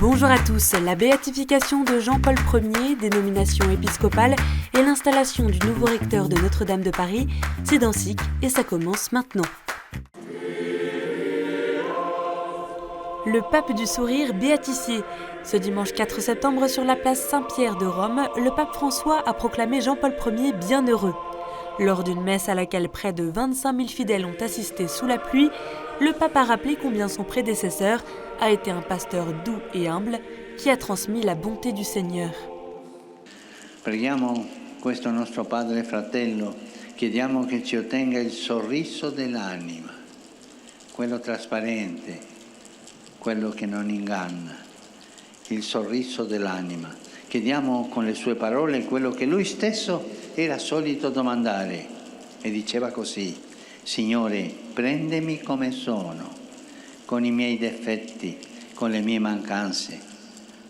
Bonjour à tous, la béatification de Jean-Paul Ier, dénomination épiscopale, et l'installation du nouveau recteur de Notre-Dame de Paris, c'est dans SIC et ça commence maintenant. Le pape du sourire béatifié. Ce dimanche 4 septembre, sur la place Saint-Pierre de Rome, le pape François a proclamé Jean-Paul Ier bienheureux. Lors d'une messe à laquelle près de 25 000 fidèles ont assisté sous la pluie, le pape a rappelé combien son prédécesseur a été un pasteur doux et humble qui a transmis la bonté du Seigneur. Preghiamo questo nostro Padre e Fratello, chiediamo che ci ottenga il sorriso dell'anima, quello trasparente, quello che non inganna, il sorriso dell'anima. Chiediamo con le sue parole quello che lui stesso era solito domandare e diceva così: Signore, prendemi come sono, con i miei difetti, con le mie mancanze,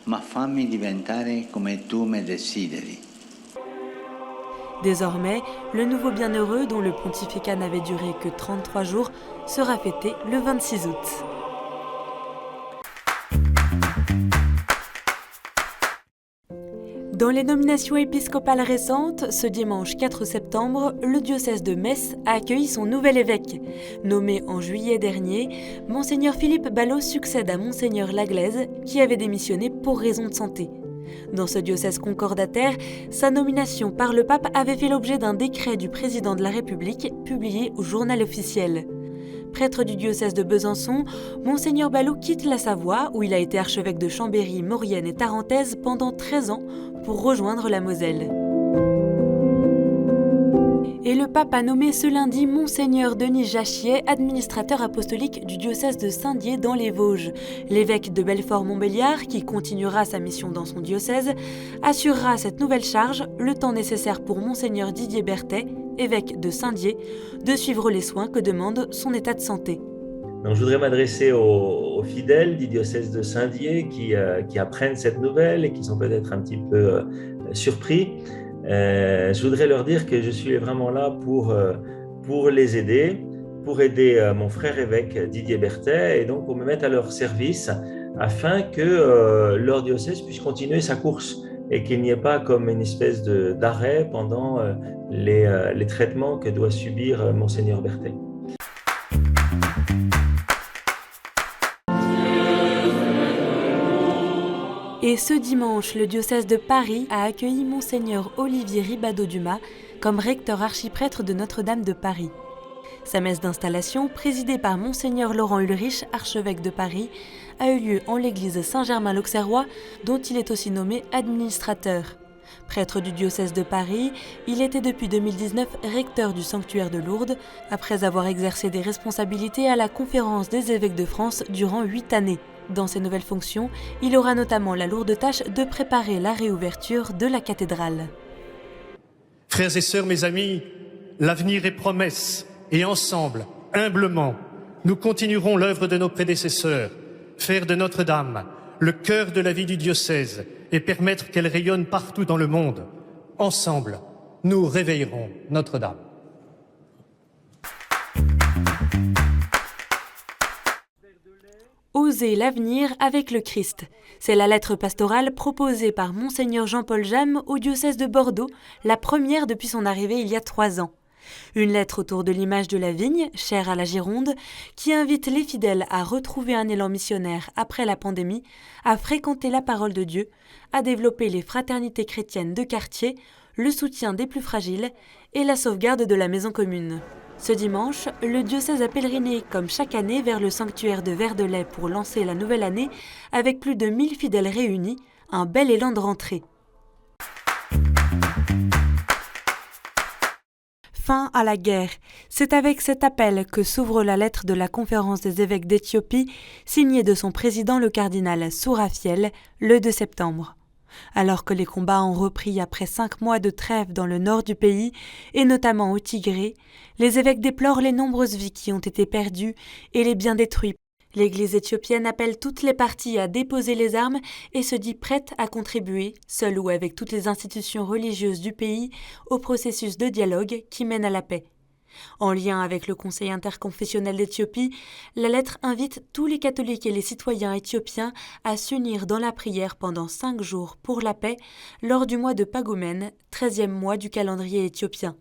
ma fammi diventare come tu me desideri. Désormais, le nouveau bienheureux, dont le pontificat n'avait duré que 33 jours, sera fêté le 26 août. Dans les nominations épiscopales récentes, ce dimanche 4 septembre, le diocèse de Metz a accueilli son nouvel évêque. Nommé en juillet dernier, Monseigneur Philippe Ballot succède à Monseigneur Laglaise, qui avait démissionné pour raison de santé. Dans ce diocèse concordataire, sa nomination par le pape avait fait l'objet d'un décret du président de la République publié au Journal officiel. Prêtre du diocèse de Besançon, Monseigneur Ballot quitte la Savoie, où il a été archevêque de Chambéry, Maurienne et Tarentaise pendant 13 ans, pour rejoindre la Moselle. Et le pape a nommé ce lundi Monseigneur Denis Jachier, administrateur apostolique du diocèse de Saint-Dié dans les Vosges. L'évêque de Belfort-Montbéliard, qui continuera sa mission dans son diocèse, assurera cette nouvelle charge le temps nécessaire pour Monseigneur Didier Berthet, évêque de Saint-Dié, de suivre les soins que demande son état de santé. Donc, je voudrais m'adresser aux fidèles du diocèse de Saint-Dié qui apprennent cette nouvelle et qui sont peut-être un petit peu surpris. Je voudrais leur dire que je suis vraiment là pour les aider, pour aider mon frère évêque Didier Berthet et donc pour me mettre à leur service afin que leur diocèse puisse continuer sa course et qu'il n'y ait pas comme une espèce d'arrêt pendant les traitements que doit subir Monseigneur Berthet. Et ce dimanche, le diocèse de Paris a accueilli Monseigneur Olivier Ribadeau-Dumas comme recteur archiprêtre de Notre-Dame de Paris. Sa messe d'installation, présidée par Monseigneur Laurent Ulrich, archevêque de Paris, a eu lieu en l'église Saint-Germain-l'Auxerrois, dont il est aussi nommé administrateur. Prêtre du diocèse de Paris, il était depuis 2019 recteur du sanctuaire de Lourdes, après avoir exercé des responsabilités à la Conférence des évêques de France durant 8 années. Dans ses nouvelles fonctions, il aura notamment la lourde tâche de préparer la réouverture de la cathédrale. Frères et sœurs, mes amis, l'avenir est promesse, et ensemble, humblement, nous continuerons l'œuvre de nos prédécesseurs, faire de Notre-Dame le cœur de la vie du diocèse et permettre qu'elle rayonne partout dans le monde. Ensemble, nous réveillerons Notre-Dame. Oser l'avenir avec le Christ. C'est la lettre pastorale proposée par Monseigneur Jean-Paul Jamme au diocèse de Bordeaux, la première depuis son arrivée il y a 3 ans. Une lettre autour de l'image de la vigne, chère à la Gironde, qui invite les fidèles à retrouver un élan missionnaire après la pandémie, à fréquenter la parole de Dieu, à développer les fraternités chrétiennes de quartier, le soutien des plus fragiles et la sauvegarde de la maison commune. Ce dimanche, le diocèse a pèleriné comme chaque année vers le sanctuaire de Verdelais pour lancer la nouvelle année avec plus de 1000 fidèles réunis, un bel élan de rentrée. Fin à la guerre. C'est avec cet appel que s'ouvre la lettre de la Conférence des évêques d'Éthiopie, signée de son président le cardinal Sourafiel, le 2 septembre. Alors que les combats ont repris après 5 mois de trêve dans le nord du pays, et notamment au Tigré, les évêques déplorent les nombreuses vies qui ont été perdues et les biens détruits. L'Église éthiopienne appelle toutes les parties à déposer les armes et se dit prête à contribuer, seule ou avec toutes les institutions religieuses du pays, au processus de dialogue qui mène à la paix. En lien avec le Conseil interconfessionnel d'Éthiopie, la lettre invite tous les catholiques et les citoyens éthiopiens à s'unir dans la prière pendant 5 jours pour la paix lors du mois de Pagoumen, 13e mois du calendrier éthiopien.